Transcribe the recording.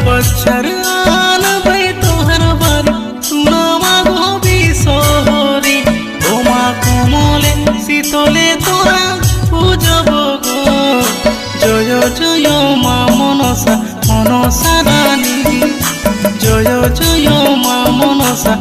বছর আনবে তোহার বাড়ি শুনো মা গো বিশহরি ও মা কমলে শীতলে তোরা পূজব গো জয় জয় মা মনসা মনসা রানী জয় জয় মা মনসা